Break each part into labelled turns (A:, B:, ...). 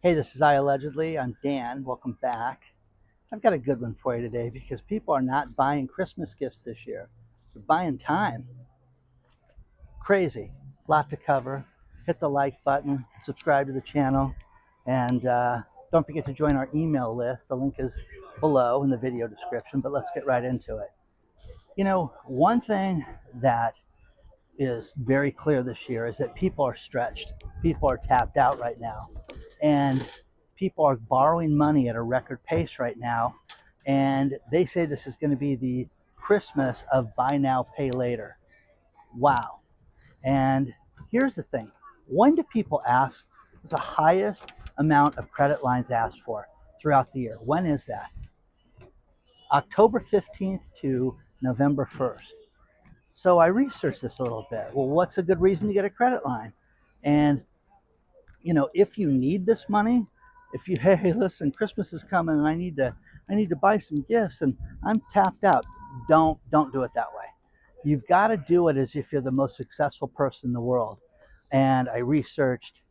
A: Hey, this is iAllegedly. I'm Dan. Welcome back. I've got a good one for you today because people are not buying Christmas gifts this year. They're buying time. Crazy. Lot to cover. Hit the like button, subscribe to the channel, and don't forget to join our email list. The link is below in the video description, but let's get right into it. One thing that is very clear this year is that people are stretched. People are tapped out right now. And people are borrowing money at a record pace right now. And they say this is going to be the Christmas of buy now, pay later. Wow. And here's the thing, when do people ask? What's the highest amount of credit lines asked for throughout the year? When is that? October 15th to November 1st. So I researched this a little bit. Well, what's a good reason to get a credit line? And if you need this money, if you hey, listen, Christmas is coming and I need to buy some gifts and I'm tapped out. Don't do it that way. You've got to do it as if you're the most successful person in the world. And I researched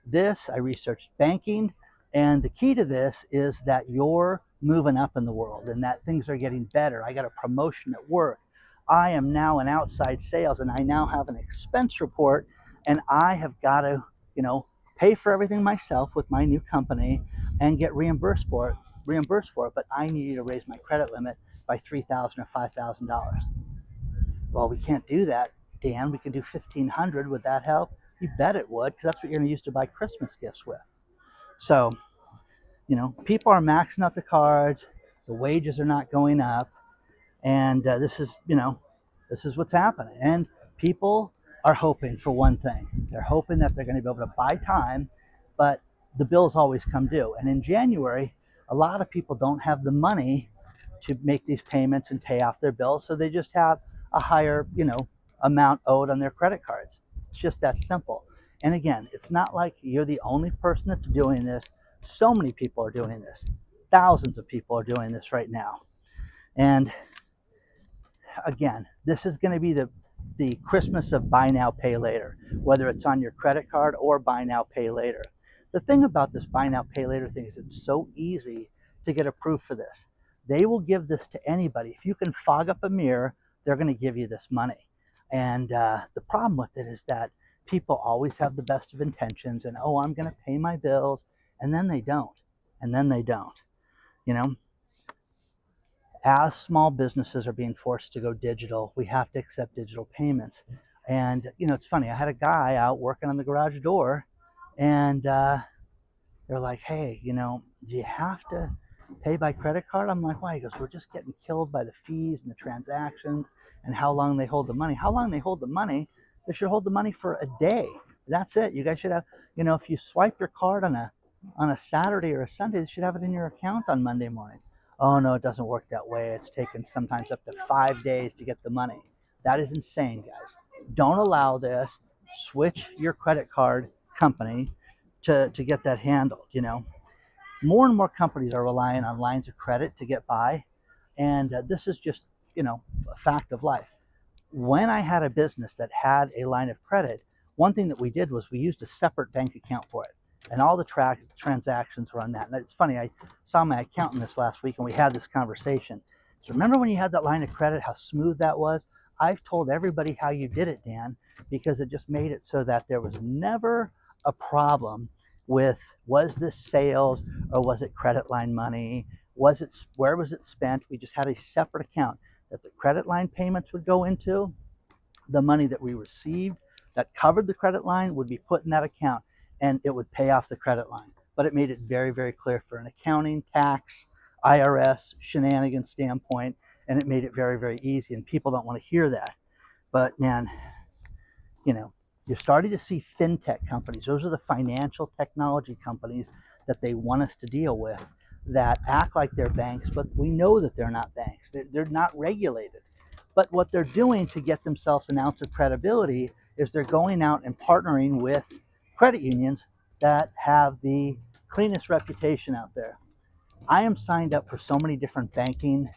A: this, I researched banking, and the key to this is that you're moving up in the world and that things are getting better. I got a promotion at work. I am now in outside sales and I now have an expense report and I have got to, pay for everything myself with my new company and get reimbursed for it, but I need to raise my credit limit by $3,000 or $5,000. Well, we can't do that, Dan. We can do 1,500. Would that help? You bet it would, because that's what you're going to use to buy Christmas gifts with. So, people are maxing out the cards. The wages are not going up, and this is what's happening. And people are hoping for one thing. They're hoping that they're going to be able to buy time, but the bills always come due. And in January, a lot of people don't have the money to make these payments and pay off their bills, so they just have a higher, amount owed on their credit cards. It's just that simple. And again, it's not like you're the only person that's doing this. So many people are doing this. Thousands of people are doing this right now. And again, this is going to be the Christmas of buy now, pay later, whether it's on your credit card or buy now, pay later. The thing about this buy now, pay later thing is it's so easy to get approved for this. They will give this to anybody. If you can fog up a mirror, they're going to give you this money. And the problem with it is that people always have the best of intentions and, oh, I'm going to pay my bills. And then they don't. And then they don't. You know, as small businesses are being forced to go digital, we have to accept digital payments. And, it's funny. I had a guy out working on the garage door and they're like, hey, do you have to pay by credit card? I'm like, why? He goes, we're just getting killed by the fees and the transactions and how long they hold the money. How long they hold the money? They should hold the money for a day. That's it. You guys should have, if you swipe your card on a Saturday or a Sunday, they should have it in your account on Monday morning. Oh no, it doesn't work that way. It's taken sometimes up to 5 days to get the money. That is insane, guys. Don't allow this. Switch your credit card company to get that handled. More and more companies are relying on lines of credit to get by, and this is just a fact of life. When I had a business that had a line of credit, one thing that we did was we used a separate bank account for it, and all the transactions were on that. And it's funny, I saw my accountant this last week and we had this conversation. So remember when you had that line of credit, how smooth that was? I've told everybody how you did it, Dan, because it just made it so that there was never a problem with, was this sales or was it credit line money? Where was it spent? We just had a separate account that the credit line payments would go into. The money that we received that covered the credit line would be put in that account and it would pay off the credit line. But it made it very, very clear for an accounting, tax, IRS, shenanigans standpoint, and it made it very, very easy. And people don't want to hear that. But man, you're starting to see fintech companies. Those are the financial technology companies that they want us to deal with that act like they're banks, but we know that they're not banks. They're not regulated. But what they're doing to get themselves an ounce of credibility is they're going out and partnering with credit unions that have the cleanest reputation out there. I am signed up for so many different banking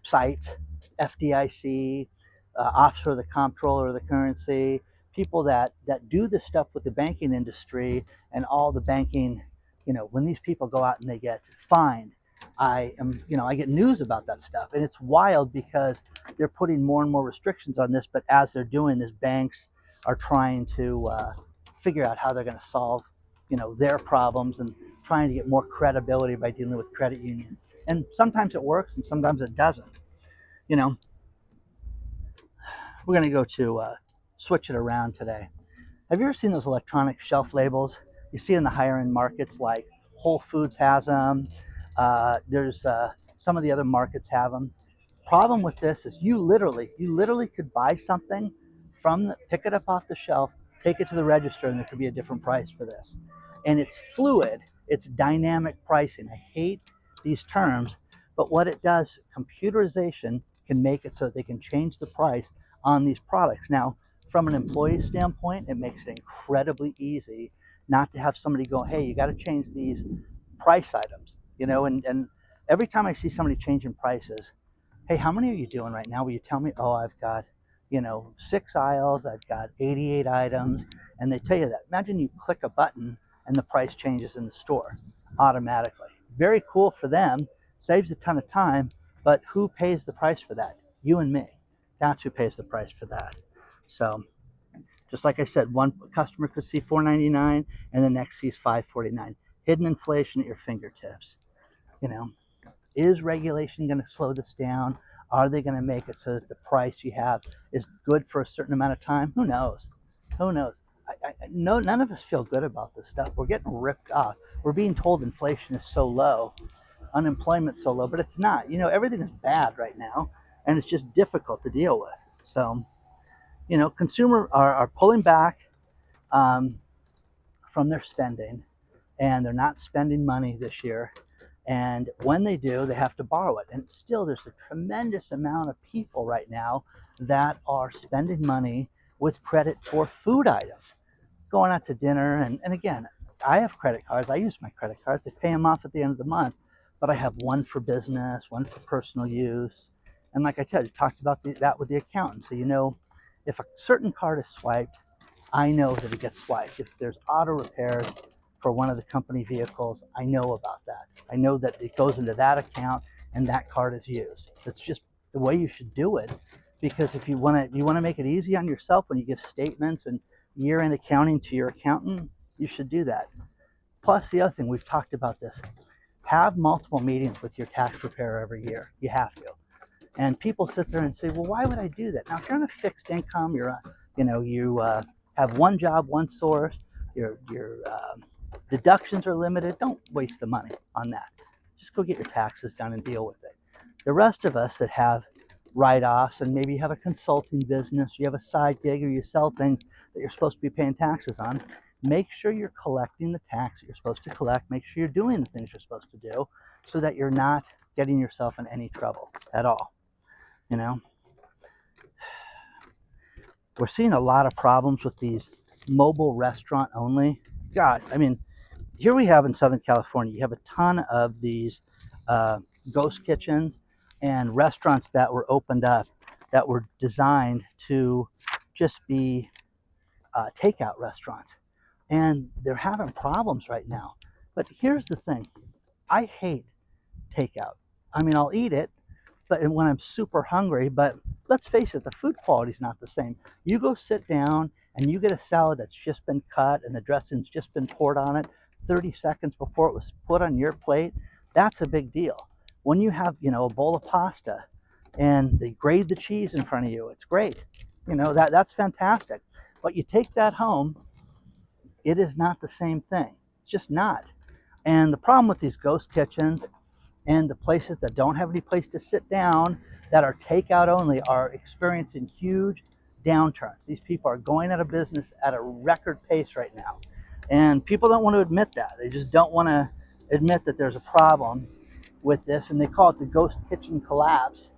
A: sites, FDIC, Officer of the Comptroller of the Currency, people that do this stuff with the banking industry and all the banking when these people go out and they get fined, I get news about that stuff, and it's wild because they're putting more and more restrictions on this. But as they're doing this, banks are trying to figure out how they're going to solve, their problems, and trying to get more credibility by dealing with credit unions. And sometimes it works, and sometimes it doesn't. You know, we're going to go to switch it around today. Have you ever seen those electronic shelf labels you see in the higher end markets, like Whole Foods has them? There's some of the other markets have them. Problem with this is you literally could buy something pick it up off the shelf, take it to the register, and there could be a different price for this. And it's fluid, it's dynamic pricing. I hate these terms, but what it does, computerization can make it so that they can change the price on these products. Now, from an employee standpoint, it makes it incredibly easy not to have somebody go, hey, you got to change these price items, and every time I see somebody changing prices, hey, how many are you doing right now? Will you tell me? Oh, I've got, 6 aisles, I've got 88 items, and they tell you that. Imagine you click a button and the price changes in the store automatically. Very cool for them, saves a ton of time, but who pays the price for that? You and me. That's who pays the price for that. So, just like I said, one customer could see $4.99 and the next sees $5.49. Hidden inflation at your fingertips. Is regulation going to slow this down? Are they going to make it so that the price you have is good for a certain amount of time? Who knows? Who knows? No, none of us feel good about this stuff. We're getting ripped off. We're being told inflation is so low, unemployment's so low, but it's not. Everything is bad right now, and it's just difficult to deal with. So, consumer are pulling back from their spending, and they're not spending money this year. And when they do, they have to borrow it. And still, there's a tremendous amount of people right now that are spending money with credit for food items, going out to dinner. And again, I have credit cards. I use my credit cards. I pay them off at the end of the month. But I have one for business, one for personal use. And like I said, I talked about that with the accountant. So, if a certain card is swiped, I know that it gets swiped. If there's auto repairs for one of the company vehicles, I know about that. I know that it goes into that account and that card is used. That's just the way you should do it, because if you want to make it easy on yourself when you give statements and year-end accounting to your accountant, you should do that. Plus, the other thing, we've talked about this, have multiple meetings with your tax preparer every year. You have to. And people sit there and say, well, why would I do that? Now, if you're on a fixed income, you have one job, one source, your deductions are limited, don't waste the money on that. Just go get your taxes done and deal with it. The rest of us that have write-offs, and maybe you have a consulting business, you have a side gig, or you sell things that you're supposed to be paying taxes on, make sure you're collecting the tax that you're supposed to collect. Make sure you're doing the things you're supposed to do so that you're not getting yourself in any trouble at all. We're seeing a lot of problems with these mobile restaurant only. God, here we have in Southern California, you have a ton of these ghost kitchens and restaurants that were opened up that were designed to just be takeout restaurants. And they're having problems right now. But here's the thing. I hate takeout. I'll eat it, but when I'm super hungry, but let's face it, the food quality is not the same. You go sit down and you get a salad that's just been cut and the dressing's just been poured on it 30 seconds before it was put on your plate. That's a big deal. When you have, a bowl of pasta and they grate the cheese in front of you, it's great. That's fantastic. But you take that home, it is not the same thing. It's just not. And the problem with these ghost kitchens and the places that don't have any place to sit down, that are takeout only, are experiencing huge downturns. These people are going out of business at a record pace right now. And people don't want to admit that. They just don't want to admit that there's a problem with this, and they call it the ghost kitchen collapse.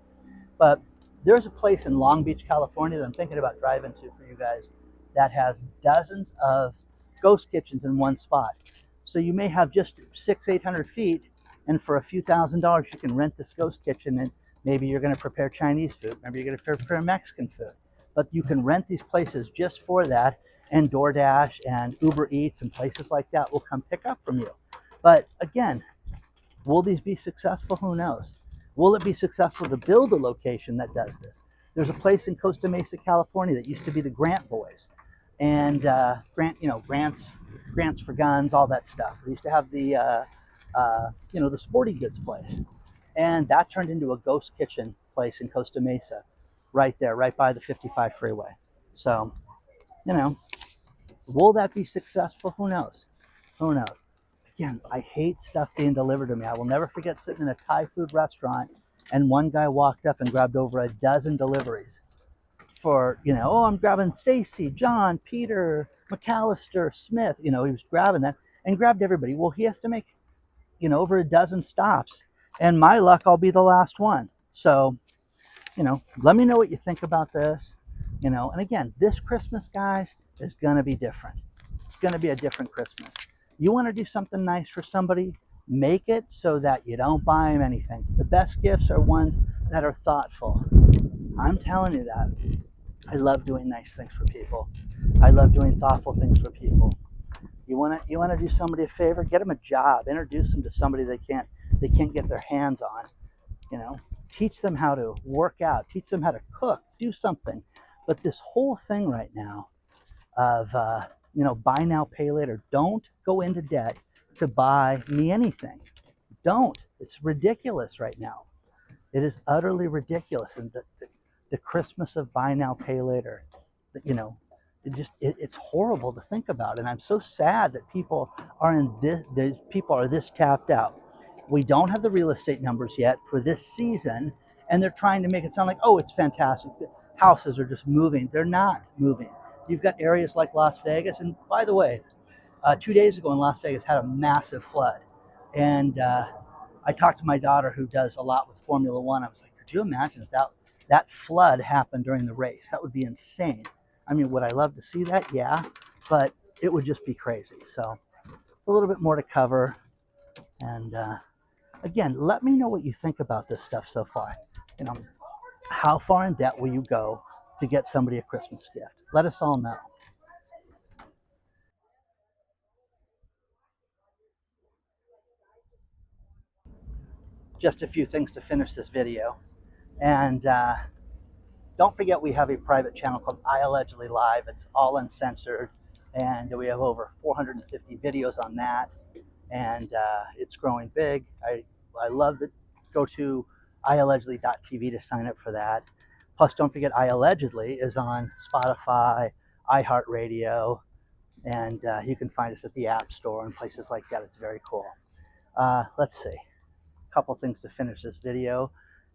A: But there's a place in Long Beach, California that I'm thinking about driving to for you guys that has dozens of ghost kitchens in one spot. So you may have just 600-800 feet, and for a few $1,000s, you can rent this ghost kitchen, and maybe you're going to prepare Chinese food. Maybe you're going to prepare Mexican food. But you can rent these places just for that, and DoorDash and Uber Eats and places like that will come pick up from you. But again, will these be successful? Who knows? Will it be successful to build a location that does this? There's a place in Costa Mesa, California that used to be the Grant Boys, and grants for guns, all that stuff. They used to have the sporting goods place, and that turned into a ghost kitchen place in Costa Mesa, right there, right by the 55 freeway. So, you know, will that be successful? Who knows? Who knows? Again, I hate stuff being delivered to me. I will never forget sitting in a Thai food restaurant and one guy walked up and grabbed over a dozen deliveries for, oh, I'm grabbing Stacy, John, Peter, McAllister, Smith. He was grabbing that and grabbed everybody. Well, he has to make, over a dozen stops. And my luck, I'll be the last one. So, let me know what you think about this. And again, this Christmas, guys, is going to be different. It's going to be a different Christmas. You want to do something nice for somebody, make it so that you don't buy them anything. The best gifts are ones that are thoughtful. I'm telling you that. I love doing nice things for people. I love doing thoughtful things for people. You want to do somebody a favor? Get them a job. Introduce them to somebody they can't get their hands on. Teach them how to work out. Teach them how to cook. Do something. But this whole thing right now of buy now, pay later. Don't go into debt to buy me anything. Don't. It's ridiculous right now. It is utterly ridiculous. And the Christmas of buy now, pay later, it's horrible to think about. And I'm so sad that people are this tapped out. We don't have the real estate numbers yet for this season, and they're trying to make it sound like, oh, it's fantastic. Houses are just moving. They're not moving. You've got areas like Las Vegas, and by the way, 2 days ago in Las Vegas had a massive flood. And I talked to my daughter who does a lot with Formula One. I was like, could you imagine if that flood happened during the race? That would be insane. I mean, would I love to see that? Yeah, but it would just be crazy. So a little bit more to cover. And again, let me know what you think about this stuff so far. How far in debt will you go to get somebody a Christmas gift? Let us all know. Just a few things to finish this video. And don't forget, we have a private channel called iAllegedly Live. It's all uncensored. And we have over 450 videos on that. And it's growing big. I love it. Go to iAllegedly.tv to sign up for that. Plus, don't forget, iAllegedly is on Spotify, iHeartRadio, and you can find us at the App Store and places like that. It's very cool. Let's see. A couple things to finish this video.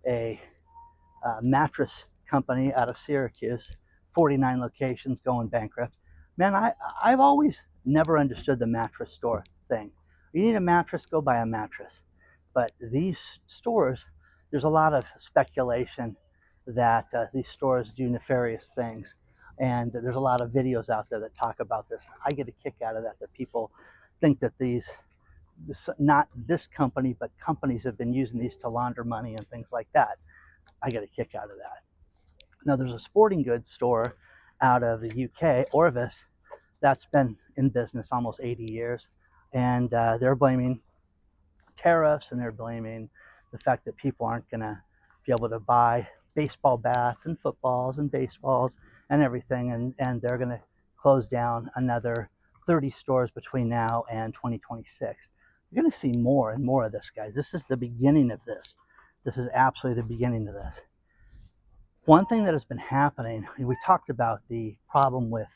A: A mattress company out of Syracuse, 49 locations, going bankrupt. Man, I've always never understood the mattress store thing. You need a mattress, go buy a mattress. But these stores, there's a lot of speculation that these stores do nefarious things. And there's a lot of videos out there that talk about this. I get a kick out of that people think that not this company, but companies have been using these to launder money and things like that. I get a kick out of that. Now, there's a sporting goods store out of the UK, Orvis, that's been in business almost 80 years. And they're blaming tariffs, and they're blaming the fact that people aren't going to be able to buy baseball bats and footballs and baseballs and everything. And they're going to close down another 30 stores between now and 2026. You're going to see more and more of this, guys. This is the beginning of this. This is absolutely the beginning of this. One thing that has been happening, we talked about the problem with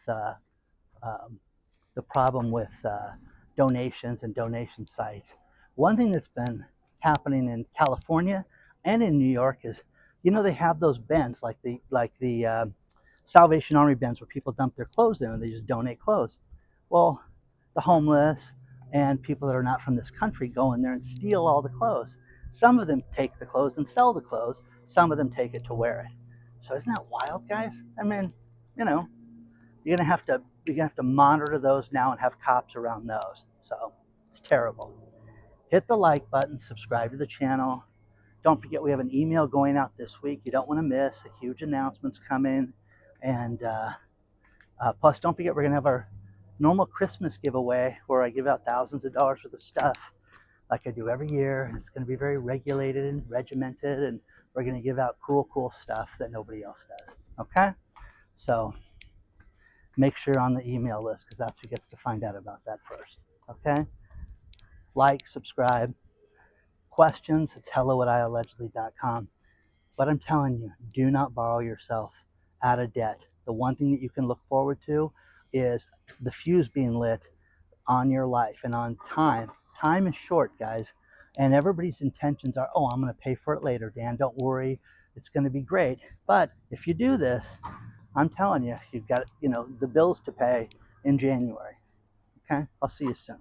A: donations and donation sites. One thing that's been happening in California and in New York is, they have those bins like the Salvation Army bins where people dump their clothes in and they just donate clothes. Well, the homeless and people that are not from this country go in there and steal all the clothes. Some of them take the clothes and sell the clothes. Some of them take it to wear it. So isn't that wild, guys? I mean, you're gonna have to monitor those now and have cops around those. So it's terrible. Hit the like button, subscribe to the channel. Don't forget, we have an email going out this week. You don't want to miss. A huge announcement's coming. And plus, don't forget, we're gonna have our normal Christmas giveaway where I give out thousands of dollars worth of stuff like I do every year. It's going to be very regulated and regimented, and we're going to give out cool stuff that nobody else does. Okay? So make sure you're on the email list because that's who gets to find out about that first. Okay? Like, subscribe. Questions, it's hello@iallegedly.com. But I'm telling you, do not borrow yourself out of debt. The one thing that you can look forward to is the fuse being lit on your life and on time. Time is short, guys. And everybody's intentions are, oh, I'm going to pay for it later, Dan. Don't worry. It's going to be great. But if you do this, I'm telling you, you've got, the bills to pay in January. Okay? I'll see you soon.